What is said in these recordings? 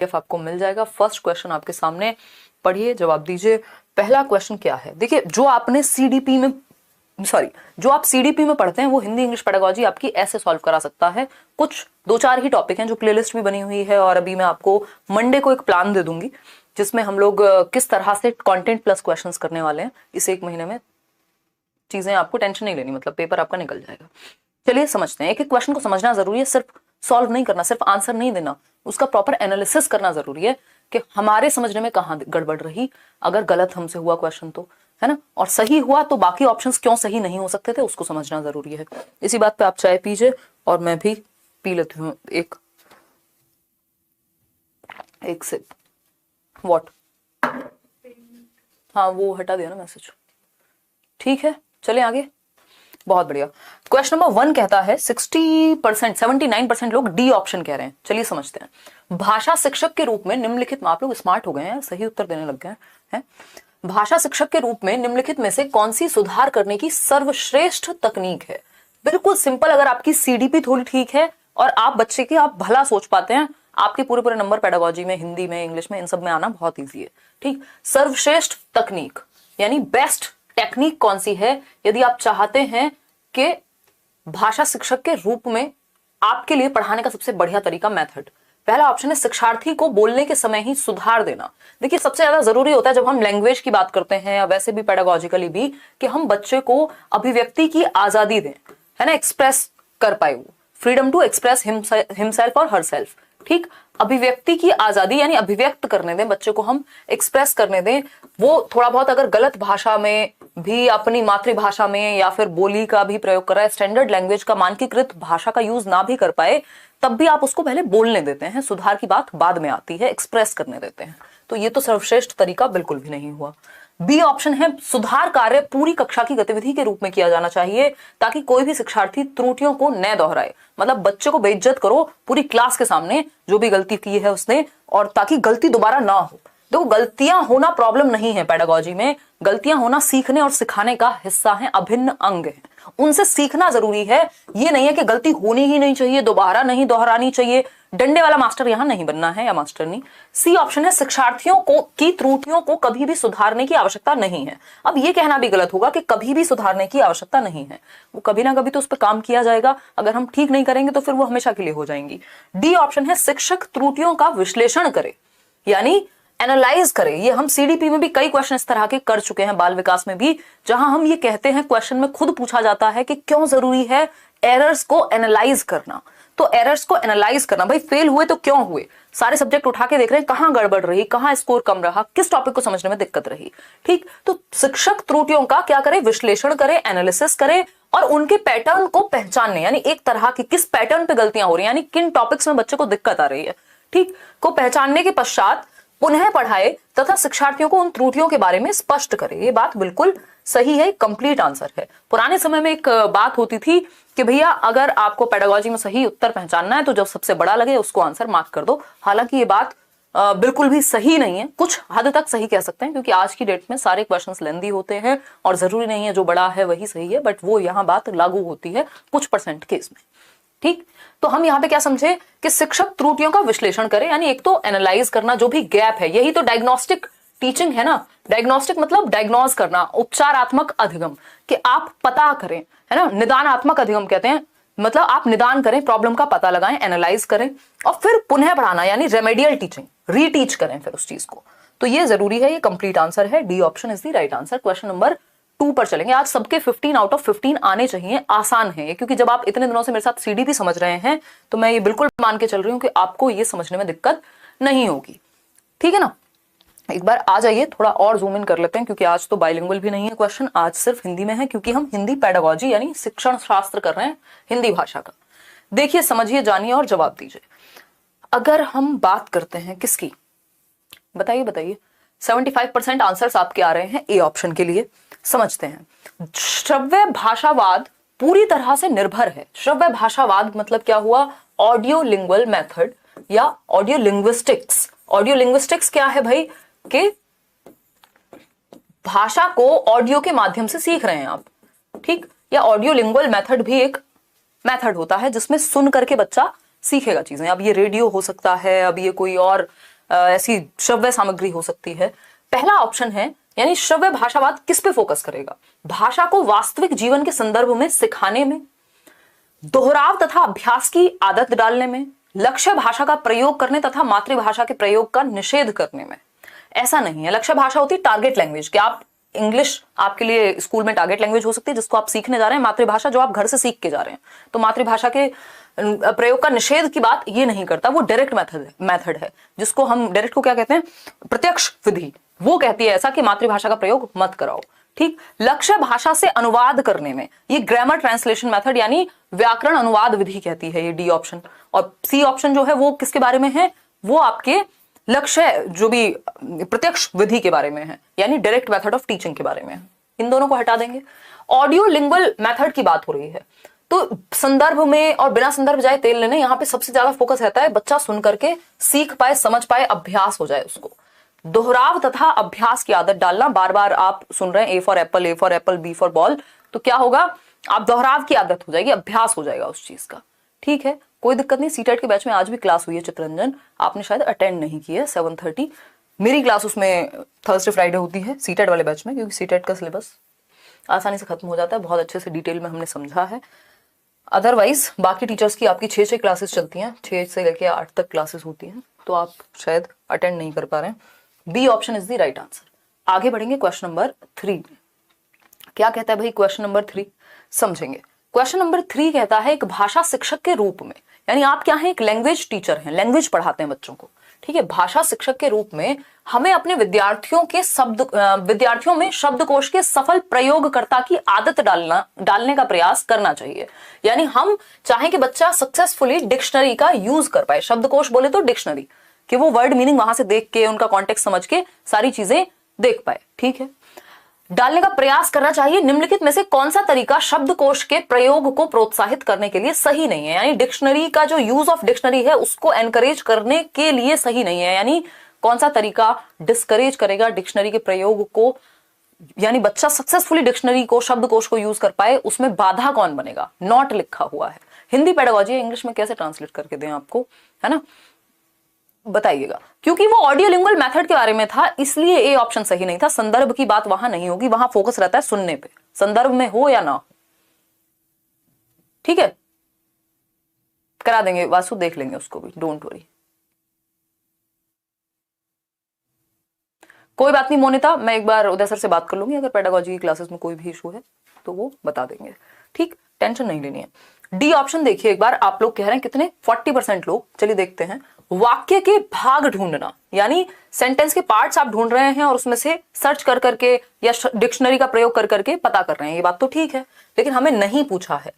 PDF आपको मिल जाएगा। First question आपके सामने, पढ़िए, जवाब दीजिए। पहला क्वेश्चन क्या है, देखिए जो आपने CDP में, जो आप CDP में पढ़ते हैं वो हिंदी इंग्लिश पेडागोजी आपकी ऐसे सॉल्व करा सकता है। कुछ 2-4 ही टॉपिक हैं जो प्लेलिस्ट भी बनी हुई है, और अभी मैं आपको मंडे को एक प्लान दे दूंगी जिसमें हम लोग किस तरह से कंटेंट प्लस क्वेश्चंस करने वाले हैं। इस 1 महीने में चीजें आपको टेंशन नहीं लेनी, मतलब पेपर आपका निकल जाएगा। चलिए समझते हैं। एक एक क्वेश्चन को समझना जरूरी है, सिर्फ सॉल्व नहीं करना, सिर्फ आंसर नहीं देना, उसका प्रॉपर एनालिसिस करना जरूरी है कि हमारे समझने में कहाँ गड़बड़ रही, अगर गलत हमसे हुआ क्वेश्चन तो, है ना, और सही हुआ तो बाकी ऑप्शंस क्यों सही नहीं हो सकते थे उसको समझना जरूरी है। इसी बात पे आप चाय पीजिए और मैं भी पी लेती हूँ एक सिप। व्हाट? हाँ वो हटा दिया ना मैसेज, ठीक है। चलिए आगे। बहुत बढ़िया। क्वेश्चन नंबर 1 कहता है 60%, 79% लोग डी ऑप्शन कह रहे हैं। चलिए समझते हैं। भाषा शिक्षक के रूप में निम्नलिखित में, आप लोग स्मार्ट हो गए हैं, सही उत्तर देने लग गए हैं। भाषा शिक्षक के रूप में निम्नलिखित में से कौन सी सुधार करने की सर्वश्रेष्ठ तकनीक है? बिल्कुल सिंपल। अगर आपकी CDP थोड़ी ठीक है और आप बच्चे की आप भला सोच पाते हैं, आपके पूरे नंबर पेडागोजी में, हिंदी में, इंग्लिश में, इन सब में आना बहुत ईजी है। ठीक। सर्वश्रेष्ठ तकनीक यानी बेस्ट टेक्निक कौन सी है यदि आप चाहते हैं कि भाषा शिक्षक के रूप में आपके लिए पढ़ाने का सबसे बढ़िया तरीका, मेथड। पहला ऑप्शन है शिक्षार्थी को बोलने के समय ही सुधार देना। देखिए सबसे ज्यादा जरूरी होता है जब हम लैंग्वेज की बात करते हैं या वैसे भी पेडागोजिकली भी, कि हम बच्चे को अभिव्यक्ति की आजादी दें, है ना, एक्सप्रेस कर पाए, वो फ्रीडम टू एक्सप्रेस हिमसेल्फ और हरसेल्फ। ठीक। अभिव्यक्ति की आजादी यानी अभिव्यक्त करने दें बच्चे को, हम एक्सप्रेस करने दें। वो थोड़ा बहुत अगर गलत भाषा में भी, अपनी मातृभाषा में या फिर बोली का भी प्रयोग कर रहा है, स्टैंडर्ड लैंग्वेज का, मानकीकृत भाषा का यूज ना भी कर पाए, तब भी आप उसको पहले बोलने देते हैं। सुधार की बात बाद में आती है, एक्सप्रेस करने देते हैं। तो ये तो सर्वश्रेष्ठ तरीका बिल्कुल भी नहीं हुआ। बी ऑप्शन है सुधार कार्य पूरी कक्षा की गतिविधि के रूप में किया जाना चाहिए ताकि कोई भी शिक्षार्थी त्रुटियों को न दोहराए। मतलब बच्चे को बेइज्जत करो पूरी क्लास के सामने, जो भी गलती की है उसने, और ताकि गलती दोबारा ना हो। देखो गलतियां होना प्रॉब्लम नहीं है पेडागोजी में, गलतियां होना सीखने और सिखाने का हिस्सा है, अभिन्न अंग है। उनसे सीखना जरूरी है। ये नहीं है कि गलती होनी ही नहीं चाहिए, दोबारा नहीं दोहरानी चाहिए। डंडे वाला मास्टर यहां नहीं बनना है या मास्टरनी। सी ऑप्शन है शिक्षार्थियों को की त्रुटियों को कभी भी सुधारने की आवश्यकता नहीं है। अब ये कहना भी गलत होगा कि कभी भी सुधारने की आवश्यकता नहीं है, वो कभी ना कभी तो उस पर काम किया जाएगा। अगर हम ठीक नहीं करेंगे तो फिर वो हमेशा के लिए हो जाएंगी। डी ऑप्शन है शिक्षक त्रुटियों का विश्लेषण करे, यानी एनालाइज करें। ये हम CDP में भी कई क्वेश्चन इस तरह के कर चुके हैं, बाल विकास में भी, जहां हम ये कहते हैं, क्वेश्चन में खुद पूछा जाता है कि क्यों जरूरी है एरर्स को एनालाइज करना। तो एरर्स को एनालाइज करना, भाई फेल हुए तो क्यों हुए, सारे सब्जेक्ट उठा के देख रहे हैं कहां गड़बड़ रही, कहां स्कोर कम रहा, किस टॉपिक को समझने में दिक्कत रही। ठीक। तो शिक्षक त्रुटियों का क्या करे, विश्लेषण करे, एनालिसिस करे और उनके पैटर्न को पहचानने, यानी एक तरह की किस पैटर्न पे गलतियां हो रही है, यानी किन टॉपिक्स में बच्चे को दिक्कत आ रही है, ठीक, को पहचानने के पश्चात पुनः पढ़ाए तथा शिक्षार्थियों को उन त्रुटियों के बारे में स्पष्ट करे। ये बात बिल्कुल सही है, कंप्लीट आंसर है। पुराने समय में एक बात होती थी कि भैया अगर आपको पेडागोजी में सही उत्तर पहचानना है तो जो सबसे बड़ा लगे उसको आंसर मार्क कर दो। हालांकि ये बात बिल्कुल भी सही नहीं है, कुछ हद तक सही कह सकते हैं क्योंकि आज की डेट में सारे क्वेश्चंस लेंदी होते हैं और जरूरी नहीं है जो बड़ा है वही सही है, बट वो यहाँ बात लागू होती है कुछ % केस में। ठीक। तो हम यहाँ पे क्या समझे कि शिक्षक त्रुटियों का विश्लेषण करें, यानी एक तो एनालाइज करना जो भी गैप है, यही तो डायग्नोस्टिक टीचिंग है ना। डायग्नोस्टिक मतलब डायग्नोज करना, उपचारात्मक अधिगम, कि आप पता करें, है ना, निदानात्मक अधिगम कहते हैं, मतलब आप निदान करें, प्रॉब्लम का पता लगाएं, एनालाइज करें और फिर पुनः पढ़ाना, यानी रेमेडियल टीचिंग, रीटीच करें फिर उस चीज को। तो ये जरूरी है, ये कंप्लीट आंसर है, D option is the right answer. Question number 2 पर चलेंगे। आज सबके 15 आउट ऑफ 15 आने चाहिए, आसान है क्योंकि जब आप इतने दिनों से मेरे साथ CDP समझ रहे हैं तो मैं ये बिल्कुल मान के चल रही हूं कि आपको ये समझने में दिक्कत नहीं होगी। ठीक है ना। एक बार आ जाइए, थोड़ा और जूम इन कर लेते हैं क्योंकि आज तो बाइलिंगुअल भी नहीं है क्वेश्चन, आज सिर्फ हिंदी में है क्योंकि हम हिंदी पेडागोजी यानी शिक्षण शास्त्र कर रहे हैं हिंदी भाषा का। देखिए, समझिए, जानिए और जवाब दीजिए। अगर हम बात करते हैं किसकी, बताइए 75% आंसर्स आपके आ रहे हैं ए ऑप्शन के लिए। समझते हैं। श्रव्य भाषावाद पूरी तरह से निर्भर है। श्रव्य भाषावाद मतलब क्या हुआ, ऑडियो लिंगुअल मेथड या ऑडियो लिंग्विस्टिक्स। ऑडियो लिंग्विस्टिक्स क्या है भाई, कि भाषा को ऑडियो के माध्यम से सीख रहे हैं आप, ठीक, या ऑडियो लिंगुअल मेथड भी एक मेथड होता है जिसमें सुन करके बच्चा सीखेगा चीजें। अब ये रेडियो हो सकता है, अब ये कोई और ऐसी श्रव्य सामग्री हो सकती है। पहला ऑप्शन है, यानी श्रव्य भाषावाद किस पे फोकस करेगा? भाषा को वास्तविक जीवन के संदर्भ में सिखाने में, दोहराव तथा अभ्यास की आदत डालने में, लक्ष्य भाषा का प्रयोग करने तथा मातृभाषा के प्रयोग का निषेध करने में। ऐसा नहीं है। लक्ष्य भाषा होती है टारगेट लैंग्वेज, कि आप इंग्लिश आपके लिए स्कूल में टारगेट लैंग्वेज हो सकती है जिसको आप सीखने जा रहे हैं। मातृभाषा जो आप घर से सीख के जा रहे हैं, तो मातृभाषा के प्रयोग का निषेध की बात ये नहीं करता, वो डायरेक्ट मेथड है जिसको हम डायरेक्ट को क्या कहते हैं, प्रत्यक्ष विधि, वो कहती है ऐसा कि मातृभाषा का प्रयोग मत कराओ। ठीक। लक्ष्य भाषा से अनुवाद करने में, ये ग्रामर ट्रांसलेशन मेथड यानी व्याकरण अनुवाद विधि कहती है, ये डी ऑप्शन। और सी ऑप्शन जो है वो किसके बारे में है, वो आपके लक्ष्य जो भी प्रत्यक्ष विधि के बारे में है, यानी डायरेक्ट मेथड ऑफ टीचिंग के बारे में है। इन दोनों को हटा देंगे। ऑडियो लिंगुअल मेथड की बात हो रही है, तो संदर्भ में और बिना संदर्भ जाए तेल लेने, यहाँ पे सबसे ज्यादा फोकस रहता है बच्चा सुन करके सीख पाए, समझ पाए, अभ्यास हो जाए उसको। दोहराव तथा अभ्यास की आदत डालना, बार बार आप सुन रहे हैं A for apple, B for ball, तो क्या होगा, आप दोहराव की आदत हो जाएगी, अभ्यास हो जाएगा उस चीज का। ठीक है, कोई दिक्कत नहीं। सीटेट के बैच में आज भी क्लास हुई है चित्ररंजन, आपने शायद अटेंड नहीं की है, 7:30 मेरी क्लास उसमें थर्सडे फ्राइडे होती है सीटेट वाले बैच में, क्योंकि सीटेट का सिलेबस आसानी से खत्म हो जाता है, बहुत अच्छे से डिटेल में हमने समझा है। अदरवाइज बाकी टीचर्स की आपकी 6 क्लासेस चलती हैं, 6 से लेकर 8 तक क्लासेस होती हैं, तो आप शायद अटेंड नहीं कर पा रहे हैं। B option is the right answer. आगे बढ़ेंगे क्वेश्चन नंबर 3। क्या कहता है भाई क्वेश्चन नंबर 3, समझेंगे। क्वेश्चन नंबर 3 कहता है, एक भाषा शिक्षक के रूप में, यानी आप क्या हैं, एक लैंग्वेज टीचर हैं, लैंग्वेज पढ़ाते हैं बच्चों को। ठीक है, भाषा शिक्षक के रूप में हमें अपने विद्यार्थियों में शब्दकोश के सफल प्रयोगकर्ता की आदत डालने का प्रयास करना चाहिए। यानी हम चाहें कि बच्चा सक्सेसफुली डिक्शनरी का यूज कर पाए। शब्दकोश बोले तो डिक्शनरी, कि वो वर्ड मीनिंग वहां से देख के, उनका कॉन्टेक्स्ट समझ के सारी चीजें देख पाए। ठीक है, डालने का प्रयास करना चाहिए। निम्नलिखित में से कौन सा तरीका शब्दकोश के प्रयोग को प्रोत्साहित करने के लिए सही नहीं है? यानी डिक्शनरी का जो यूज ऑफ डिक्शनरी है उसको एनकरेज करने के लिए सही नहीं है। यानी कौन सा तरीका डिस्करेज करेगा डिक्शनरी के प्रयोग को, यानी बच्चा सक्सेसफुली डिक्शनरी को, शब्दकोश को यूज कर पाए, उसमें बाधा कौन बनेगा? नॉट लिखा हुआ है। हिंदी पेडागोजी है, इंग्लिश में कैसे ट्रांसलेट करके दें आपको, है ना, बताइएगा। क्योंकि वो ऑडियो लिंगुअल मेथड के बारे में था, इसलिए ए ऑप्शन सही नहीं था। संदर्भ की बात वहां नहीं होगी, वहां फोकस रहता है सुनने पे, संदर्भ में हो या ना हो। ठीक है, करा देंगे वासु, देख लेंगे उसको भी, डोंट वरी। कोई बात नहीं मोनिता, मैं एक बार उदय सर से बात कर लूंगी, अगर पेडागोजी की क्लासेस में कोई भी इशू है तो वो बता देंगे। ठीक, टेंशन नहीं लेनी है। डी ऑप्शन देखिए एक बार, आप लोग कह रहे हैं कितने, 40% लोग। चलिए देखते हैं। वाक्य के भाग ढूंढना, यानी सेंटेंस के पार्ट्स आप ढूंढ रहे हैं और उसमें से सर्च कर करके या डिक्शनरी का प्रयोग कर करके पता कर रहे हैं, ये बात तो ठीक है, लेकिन हमें नहीं पूछा है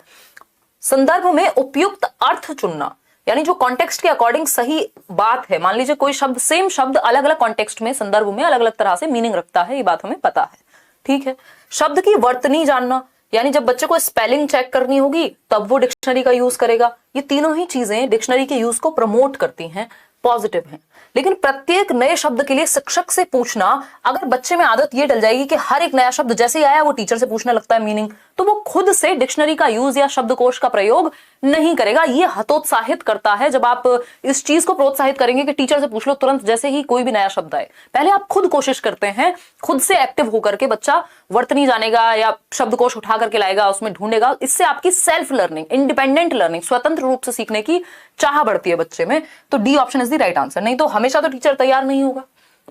संदर्भ में उपयुक्त अर्थ चुनना, यानी जो कॉन्टेक्स्ट के अकॉर्डिंग सही बात है। मान लीजिए कोई शब्द, सेम शब्द अलग अलग कॉन्टेक्स्ट में, संदर्भ में अलग अलग तरह से मीनिंग रखता है, ये बात हमें पता है। ठीक है, शब्द की वर्तनी जानना, यानी जब बच्चे को स्पेलिंग चेक करनी होगी तब वो डिक्शनरी का यूज करेगा। ये तीनों ही चीजें डिक्शनरी के यूज को प्रमोट करती हैं, पॉजिटिव हैं। लेकिन प्रत्येक नए शब्द के लिए शिक्षक से पूछना, अगर बच्चे में आदत ये डल जाएगी कि हर एक नया शब्द जैसे ही आया वो टीचर से पूछने लगता है मीनिंग, तो वो खुद से डिक्शनरी का यूज या शब्दकोश का प्रयोग नहीं करेगा। ये हतोत्साहित करता है। जब आप इस चीज को प्रोत्साहित करेंगे कि टीचर से पूछ लो तुरंत जैसे ही कोई भी नया शब्द आए, पहले आप खुद कोशिश करते हैं, खुद से एक्टिव होकर के बच्चा वर्तनी जानेगा या शब्दकोश उठा करके लाएगा, उसमें ढूंढेगा। इससे आपकी सेल्फ लर्निंग, इंडिपेंडेंट लर्निंग, स्वतंत्र रूप से सीखने की चाह बढ़ती है बच्चे में। तो D option is the right answer. नहीं तो हमेशा तो टीचर तैयार नहीं होगा,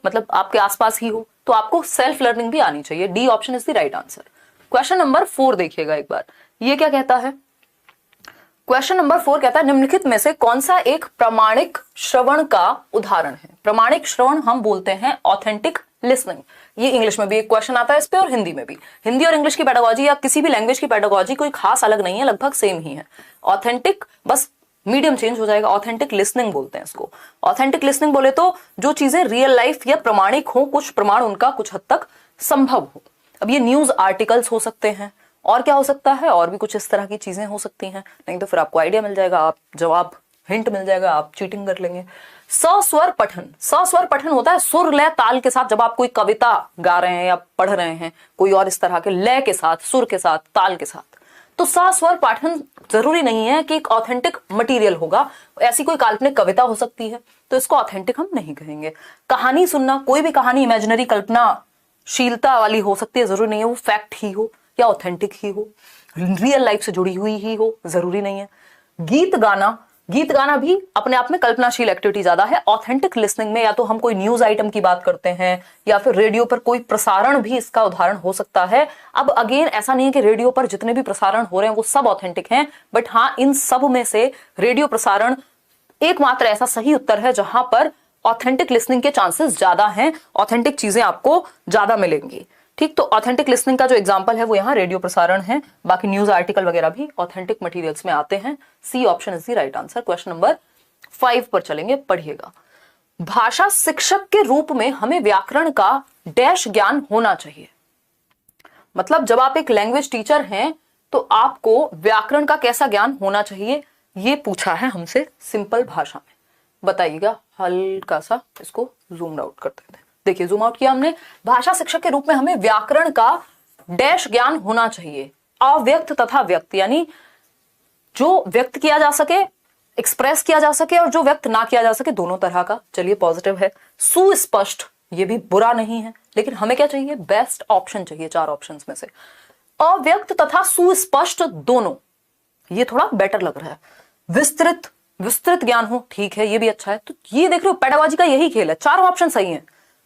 मतलब आपके आसपास ही हो, तो आपको सेल्फ लर्निंग भी आनी चाहिए। D option is the right answer. Question number 4 देखिएगा एक बार, ये क्या कहता है। क्वेश्चन नंबर 4 कहता है, निम्नलिखित में से कौन सा एक प्रामाणिक श्रवण का उदाहरण है? प्रामाणिक श्रवण हम बोलते हैं ऑथेंटिक लिसनिंग। ये इंग्लिश में भी एक क्वेश्चन आता है इस पे और हिंदी में भी। हिंदी और इंग्लिश की पेडागोजी या किसी भी लैंग्वेज की पेडागोजी कोई खास अलग नहीं है, लगभग सेम ही है। ऑथेंटिक, बस मीडियम चेंज हो जाएगा। ऑथेंटिक लिसनिंग बोलते हैं इसको। ऑथेंटिक लिसनिंग बोले तो जो चीजें रियल लाइफ या प्रमाणिक हो, कुछ प्रमाण उनका कुछ हद तक संभव हो। अब ये न्यूज आर्टिकल्स हो सकते हैं, और क्या हो सकता है, और भी कुछ इस तरह की चीजें हो सकती हैं। नहीं तो फिर आपको आइडिया मिल जाएगा, आप जवाब हिंट मिल जाएगा, आप चीटिंग कर लेंगे। सस्वर पठन, सस्वर पठन होता है सुर लय ताल के साथ। जब आप कोई कविता गा रहे हैं या पढ़ रहे हैं कोई और इस तरह के लय के साथ, सुर के साथ, ताल के साथ, तो सा स्वर पाठन जरूरी नहीं है कि एक ऑथेंटिक मटेरियल होगा, ऐसी कोई काल्पनिक कविता हो सकती है, तो इसको ऑथेंटिक हम नहीं कहेंगे। कहानी सुनना, कोई भी कहानी इमेजिनरी कल्पनाशीलता वाली हो सकती है, जरूरी नहीं है वो फैक्ट ही हो या ऑथेंटिक ही हो, रियल लाइफ से जुड़ी हुई ही हो, जरूरी नहीं है। गीत गाना, गीत गाना भी अपने आप में कल्पनाशील एक्टिविटी ज्यादा है। ऑथेंटिक लिसनिंग में या तो हम कोई न्यूज आइटम की बात करते हैं या फिर रेडियो पर कोई प्रसारण भी इसका उदाहरण हो सकता है। अब अगेन ऐसा नहीं है कि रेडियो पर जितने भी प्रसारण हो रहे हैं वो सब ऑथेंटिक हैं, बट हाँ, इन सब में से रेडियो प्रसारण एकमात्र ऐसा सही उत्तर है जहां पर ऑथेंटिक लिसनिंग के चांसेस ज्यादा हैं, ऑथेंटिक चीजें आपको ज्यादा मिलेंगी। ठीक, तो ऑथेंटिक लिसनिंग का जो एग्जांपल है वो यहाँ रेडियो प्रसारण है, बाकी न्यूज आर्टिकल वगैरह भी ऑथेंटिक मटेरियल्स में आते हैं। C option is the right answer. Question number 5 पर चलेंगे, पढ़िएगा। भाषा शिक्षक के रूप में हमें व्याकरण का डैश ज्ञान होना चाहिए। मतलब जब आप एक लैंग्वेज टीचर हैं तो आपको व्याकरण का कैसा ज्ञान होना चाहिए, ये पूछा है हमसे सिंपल भाषा में। बताइएगा, हल्का सा इसको जूम आउट कर देते हैं। देखिए, जूम आउट किया हमने। भाषा शिक्षक के रूप में हमें व्याकरण का डैश ज्ञान होना चाहिए। अव्यक्त तथा व्यक्त, यानी जो व्यक्त किया जा सके, एक्सप्रेस किया जा सके, और जो व्यक्त ना किया जा सके, दोनों तरह का। चलिए, पॉजिटिव है। सुस्पष्ट, ये भी बुरा नहीं है, लेकिन हमें क्या चाहिए, बेस्ट ऑप्शन चाहिए 4 ऑप्शंस में से। अव्यक्त तथा सुस्पष्ट दोनों, ये थोड़ा बेटर लग रहा है। विस्तृत ज्ञान हो, ठीक है, ये भी अच्छा है। तो ये देख रहे हो, पेडागोजी का यही खेल है, 4 ऑप्शन सही है।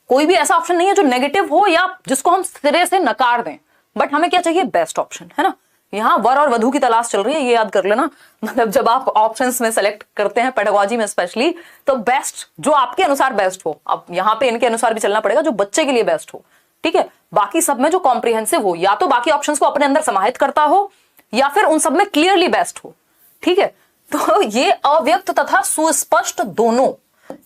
कोई भी ऐसा ऑप्शन नहीं है जो नेगेटिव हो या जिसको हम सिरे से नकार दें, बट हमें क्या चाहिए, बेस्ट ऑप्शन, है ना। यहाँ वर और वधु की तलाश चल रही है, ये याद कर लेना। मतलब जब आप ऑप्शंस में सेलेक्ट करते हैं पेडागोजी में स्पेशली, तो बेस्ट जो आपके अनुसार बेस्ट हो। अब यहाँ पे इनके अनुसार भी चलना पड़ेगा, जो बच्चे के लिए बेस्ट हो, ठीक है। बाकी सब में जो कॉम्प्रिहेंसिव हो, या तो बाकी ऑप्शंस को अपने अंदर समाहित करता हो या फिर उन सब में क्लियरली बेस्ट हो, ठीक है। तो ये अव्यक्त तथा सुस्पष्ट दोनों,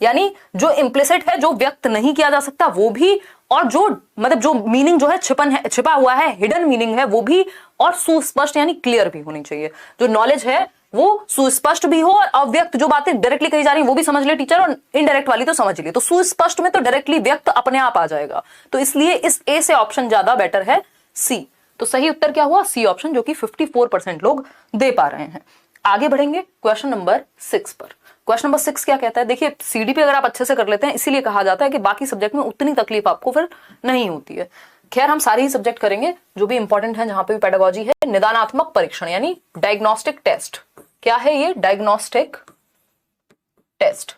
यानी जो इम्प्लिसिट है, जो व्यक्त नहीं किया जा सकता वो भी, और जो मतलब जो मीनिंग जो है छिपा हुआ है, हिडन मीनिंग है वो भी, और सुस्पष्ट यानी क्लियर भी होनी चाहिए। जो नॉलेज है वो सुस्पष्ट भी हो, और अव्यक्त जो बातें डायरेक्टली कही जा रही है वो भी समझ ले टीचर, और इनडायरेक्ट वाली तो समझ ली। तो सुस्पष्ट में तो डायरेक्टली व्यक्त अपने आप आ जाएगा, तो इसलिए इस ए से ऑप्शन ज्यादा बेटर है, सी। तो सही उत्तर क्या हुआ, सी ऑप्शन, जो कि 54% लोग दे पा रहे हैं। आगे बढ़ेंगे क्वेश्चन नंबर 6 पर। क्वेश्चन नंबर 6 क्या कहता है, देखिए सीडीपी अगर आप अच्छे से कर लेते हैं, इसीलिए कहा जाता है कि बाकी सब्जेक्ट में उतनी तकलीफ आपको फिर नहीं होती है। खैर, हम सारे ही सब्जेक्ट करेंगे जो भी इंपॉर्टेंट है, जहां पे भी पेडागोजी है। निदानात्मक परीक्षण यानी डायग्नोस्टिक टेस्ट, क्या है ये, डायग्नोस्टिक टेस्ट।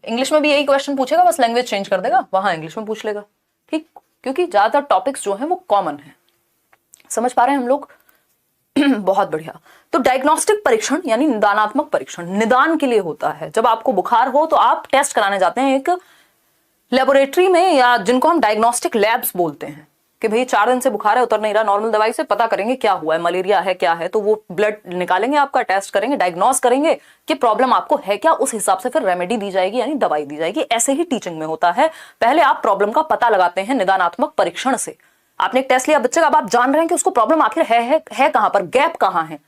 इंग्लिश में भी यही क्वेश्चन पूछेगा, बस लैंग्वेज चेंज कर देगा, वहां इंग्लिश में पूछ लेगा, ठीक, क्योंकि ज्यादातर टॉपिक्स जो है वो कॉमन है। समझ पा रहे हैं हम लोग? बहुत बढ़िया। तो डायग्नोस्टिक परीक्षण यानी निदानात्मक परीक्षण निदान के लिए होता है। जब आपको बुखार हो तो आप टेस्ट कराने जाते हैं एक लेबोरेटरी में, या जिनको हम डायग्नोस्टिक लैब्स बोलते हैं, कि भाई 4 दिन से बुखार है, उतर नहीं रहा, नॉर्मल दवाई से पता करेंगे क्या हुआ है, मलेरिया है क्या है, तो वो ब्लड निकालेंगे, आपका टेस्ट करेंगे, डायग्नोस करेंगे कि प्रॉब्लम आपको है क्या, उस हिसाब से फिर रेमेडी दी जाएगी यानी दवाई दी जाएगी। ऐसे ही टीचिंग में होता है, पहले आप प्रॉब्लम का पता लगाते हैं निदानात्मक परीक्षण से। आपने एक टेस्ट लिया बच्चे का, अब आप जान रहे हैं कि उसको प्रॉब्लम आखिर है कहां पर, गैप कहां है,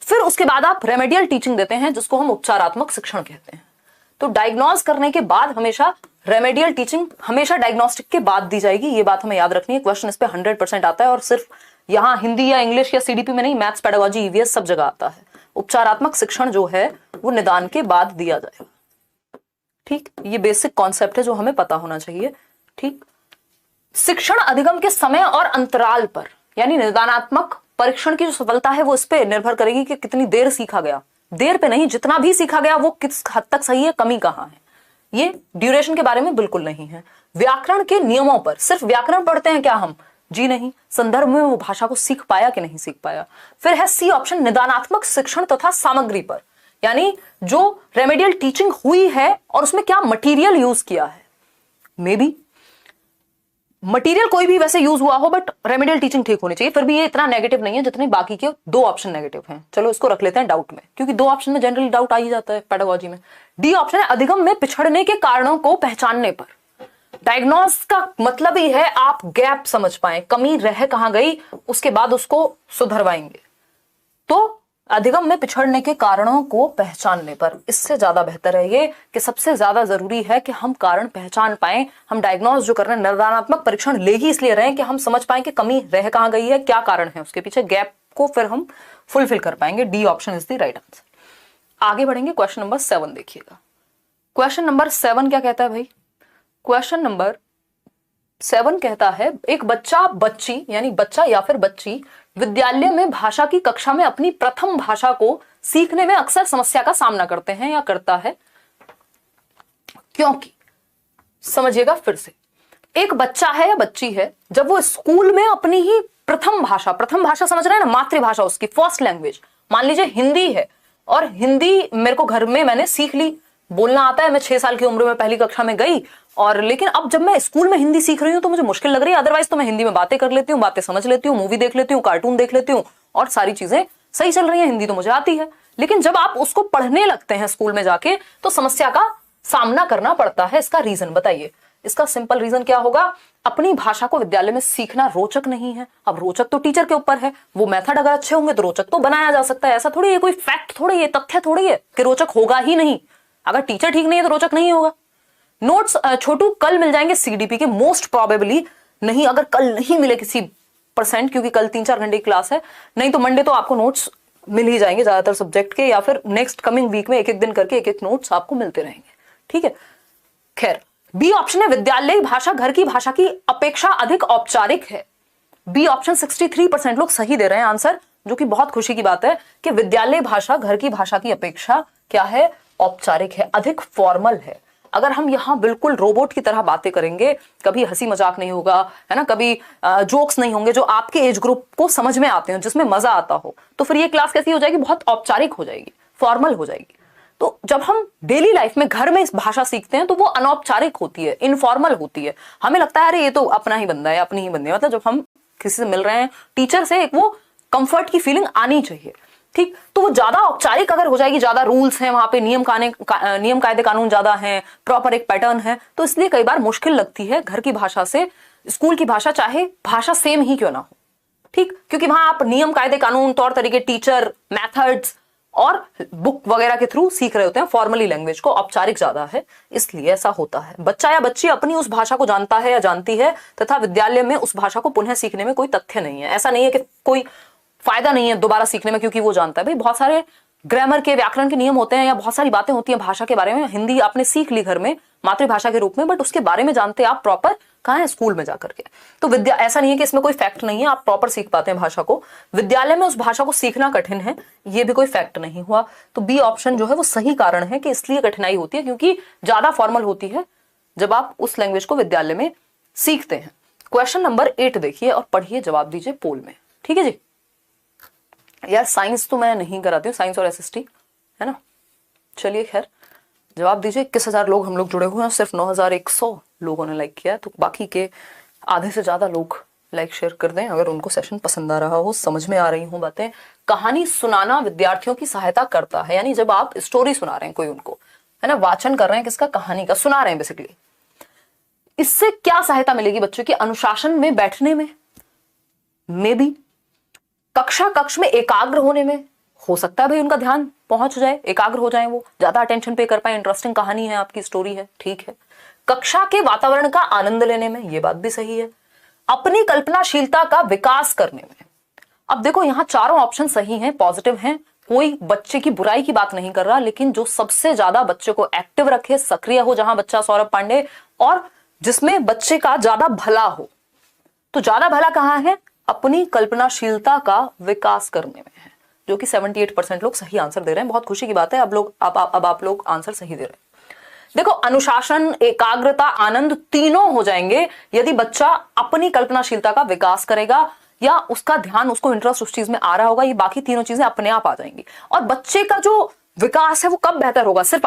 फिर उसके बाद आप रेमेडियल टीचिंग देते हैं, जिसको हम उपचारात्मक शिक्षण कहते हैं। तो डायग्नोज करने के बाद हमेशा रेमेडियल टीचिंग हमेशा डायग्नोस्टिक के बाद दी जाएगी, ये बात हमें याद रखनी है। क्वेश्चन इस पे 100% आता है, और सिर्फ यहां हिंदी या इंग्लिश या सीडीपी में नहीं, मैथ्स, पेडागोजी, ईवीएस सब जगह आता है। उपचारात्मक शिक्षण जो है वो निदान के बाद दिया जाएगा, ठीक। ये बेसिक कॉन्सेप्ट है जो हमें पता होना चाहिए, ठीक। शिक्षण अधिगम के समय और अंतराल पर, यानी निदानात्मक परीक्षण की जो सफलता है वो इस पे निर्भर करेगी कि कितनी देर सीखा गया। देर पे नहीं, जितना भी सीखा गया वो किस हद तक सही है, कमी कहां है, ये ड्यूरेशन के बारे में बिल्कुल नहीं है। व्याकरण के नियमों पर, सिर्फ व्याकरण पढ़ते हैं क्या हम, जी नहीं, संदर्भ में वो भाषा को सीख पाया कि नहीं सीख पाया। फिर है सी ऑप्शन, निदानात्मक शिक्षण तथा सामग्री पर, यानी जो रेमेडियल टीचिंग हुई है और उसमें क्या मटीरियल यूज किया है। मे बी मटेरियल कोई भी वैसे यूज हुआ हो, बट रेमेडियल टीचिंग ठीक होनी चाहिए। फिर भी ये इतना नेगेटिव नहीं है जितने बाकी के 2 ऑप्शन नेगेटिव हैं। चलो इसको रख लेते हैं डाउट में, क्योंकि 2 ऑप्शन में जनरली डाउट आ ही जाता है पेडागोजी में। डी ऑप्शन है, अधिगम में पिछड़ने के कारणों को पहचानने पर। डायग्नोज का मतलब ही है आप गैप समझ पाए, कमी रह कहां गई, उसके बाद उसको सुधरवाएंगे। तो अधिगम में पिछड़ने के कारणों को पहचानने पर, इससे ज्यादा बेहतर है ये कि सबसे ज्यादा जरूरी है कि हम कारण पहचान पाएं। हम डायग्नोज जो कर रहे हैं, निदानात्मक परीक्षण ले ही इसलिए रहे हैं कि हम समझ पाएं कि कमी रह कहां गई है, क्या कारण है उसके पीछे, गैप को फिर हम फुलफिल कर पाएंगे। D option is the right answer. आगे बढ़ेंगे, क्वेश्चन नंबर 7 देखिएगा। क्वेश्चन नंबर 7 क्या कहता है भाई? क्वेश्चन नंबर 7 कहता है एक बच्चा बच्ची यानी बच्चा या फिर बच्ची विद्यालय में भाषा की कक्षा में अपनी प्रथम भाषा को सीखने में अक्सर समस्या का सामना करते हैं या करता है क्योंकि, समझिएगा फिर से, एक बच्चा है या बच्ची है, जब वो स्कूल में अपनी ही प्रथम भाषा समझ रहे हैं ना, मातृभाषा उसकी फर्स्ट लैंग्वेज, मान लीजिए हिंदी है, और हिंदी मेरे को घर में मैंने सीख ली, बोलना आता है, मैं 6 साल की उम्र में पहली कक्षा में गई, और लेकिन अब जब मैं स्कूल में हिंदी सीख रही हूं तो मुझे मुश्किल लग रही है। अदरवाइज तो मैं हिंदी में बातें कर लेती हूँ, बातें समझ लेती हूँ, मूवी देख लेती हूँ, कार्टून देख लेती हूँ, और सारी चीजें सही चल रही है, हिंदी तो मुझे आती है। लेकिन जब आप उसको पढ़ने लगते हैं स्कूल में जाके तो समस्या का सामना करना पड़ता है। इसका रीजन बताइए। इसका सिंपल रीजन क्या होगा? अपनी भाषा को विद्यालय में सीखना रोचक नहीं है। अब रोचक तो टीचर के ऊपर है, वो मेथड अगर अच्छे होंगे तो रोचक तो बनाया जा सकता है। ऐसा थोड़ी है, कोई फैक्ट थोड़ी है, तथ्य थोड़ी है कि रोचक होगा ही नहीं। अगर टीचर ठीक नहीं है तो रोचक नहीं होगा। नोट्स छोटू कल मिल जाएंगे सीडीपी के, मोस्ट प्रोबेबली नहीं, अगर कल नहीं मिले किसी परसेंट, क्योंकि कल 3-4 घंटे की क्लास है, नहीं तो मंडे तो आपको नोट्स मिल ही जाएंगे ज्यादातर सब्जेक्ट के, या फिर नेक्स्ट कमिंग वीक में एक एक दिन करके एक एक नोट्स आपको मिलते रहेंगे। ठीक है, खैर बी ऑप्शन है विद्यालयी भाषा घर की भाषा की अपेक्षा अधिक औपचारिक है। बी ऑप्शन 63% लोग सही दे रहे हैं आंसर, जो कि बहुत खुशी की बात है कि विद्यालय भाषा घर की भाषा की अपेक्षा क्या है? औपचारिक है, अधिक फॉर्मल है। अगर हम यहाँ बिल्कुल रोबोट की तरह बातें करेंगे, कभी हंसी मजाक नहीं होगा, है ना, कभी जोक्स नहीं होंगे जो आपके एज ग्रुप को समझ में आते हैं, जिसमें मजा आता हो, तो फिर ये क्लास कैसी हो जाएगी? बहुत औपचारिक हो जाएगी, फॉर्मल हो जाएगी। तो जब हम डेली लाइफ में घर में इस भाषा सीखते हैं तो वो अनौपचारिक होती है, इनफॉर्मल होती है। हमें लगता है अरे ये तो अपना ही बंदा है, अपनी ही बंदी है। मतलब जब हम किसी से मिल रहे हैं, टीचर से, एक वो कंफर्ट की फीलिंग आनी चाहिए। ठीक, तो वो ज्यादा औपचारिक अगर हो जाएगी, ज्यादा रूल्स हैं वहां पे, नियम कायदे कानून ज्यादा हैं, प्रॉपर एक पैटर्न है, तो इसलिए कई बार मुश्किल लगती है घर की भाषा से स्कूल की भाषा, चाहे भाषा सेम ही क्यों ना हो। ठीक, क्योंकि वहां आप नियम कायदे कानून, तौर तरीके, टीचर, मेथड्स और बुक वगैरह के थ्रू सीख रहे होते हैं। फॉर्मली लैंग्वेज को औपचारिक ज्यादा है, इसलिए ऐसा होता है। बच्चा या बच्ची अपनी उस भाषा को जानता है या जानती है, तथा विद्यालय में उस भाषा को पुनः सीखने में कोई तथ्य नहीं है। ऐसा नहीं है कि कोई फायदा नहीं है दोबारा सीखने में क्योंकि वो जानता है। भाई बहुत सारे ग्रामर के, व्याकरण के नियम होते हैं, या बहुत सारी बातें होती हैं भाषा के बारे में। हिंदी आपने सीख ली घर में मातृभाषा के रूप में, बट उसके बारे में जानते आप प्रॉपर कहाँ है? स्कूल में जाकर के। तो विद्या, ऐसा नहीं है कि इसमें कोई फैक्ट नहीं है, आप प्रॉपर सीख पाते हैं भाषा को। विद्यालय में उस भाषा को सीखना कठिन है, ये भी कोई फैक्ट नहीं हुआ। तो बी ऑप्शन जो है वो सही कारण है कि इसलिए कठिनाई होती है क्योंकि ज्यादा फॉर्मल होती है जब आप उस लैंग्वेज को विद्यालय में सीखते हैं। क्वेश्चन नंबर 8 देखिए और पढ़िए, जवाब दीजिए पोल में। ठीक है जी। यार साइंस तो मैं नहीं कराती हूँ, साइंस और एसएसटी, है ना। चलिए खैर, जवाब दीजिए। 21,000 लोग हम लोग जुड़े हुए हैं, सिर्फ 9,100 लोगों ने लाइक किया है, तो बाकी के आधे से ज्यादा लोग लाइक शेयर कर दें अगर उनको सेशन पसंद आ रहा हो, समझ में आ रही हो बातें। कहानी सुनाना विद्यार्थियों की सहायता करता है, यानी जब आप स्टोरी सुना रहे हैं कोई उनको, है ना, वाचन कर रहे हैं किसका? कहानी का सुना रहे हैं बेसिकली, इससे क्या सहायता मिलेगी बच्चों की? अनुशासन में बैठने में, मे बी कक्ष में एकाग्र होने में, हो सकता है भाई उनका ध्यान पहुंच जाए, एकाग्र हो जाए, वो ज्यादा अटेंशन पे कर पाए, इंटरेस्टिंग कहानी है, आपकी स्टोरी है, ठीक है। कक्षा के वातावरण का आनंद लेने में, ये बात भी सही है। अपनी कल्पनाशीलता का विकास करने में। अब देखो यहाँ चारों ऑप्शन सही हैं, पॉजिटिव हैं, कोई बच्चे की बुराई की बात नहीं कर रहा, लेकिन जो सबसे ज्यादा बच्चे को एक्टिव रखे, सक्रिय हो, जहां बच्चा सौरभ पांडे, और जिसमें बच्चे का ज्यादा भला हो, तो ज्यादा भला कहां है? अपनी कल्पनाशीलता का विकास करने में है, जो कि 78% लोग सही आंसर दे रहे हैं। बहुत खुशी की बात है, अब आप लोग आंसर सही दे रहे हैं। देखो, अनुशासन, एकाग्रता, आनंद तीनों हो जाएंगे यदि बच्चा अपनी कल्पनाशीलता का विकास करेगा, या उसका ध्यान, उसको इंटरेस्ट उस चीज में आ रहा होगा। ये बाकी तीनों चीजें अपने आप आ जाएंगी। और बच्चे का जो विकास है वो कब बेहतर होगा? सिर्फ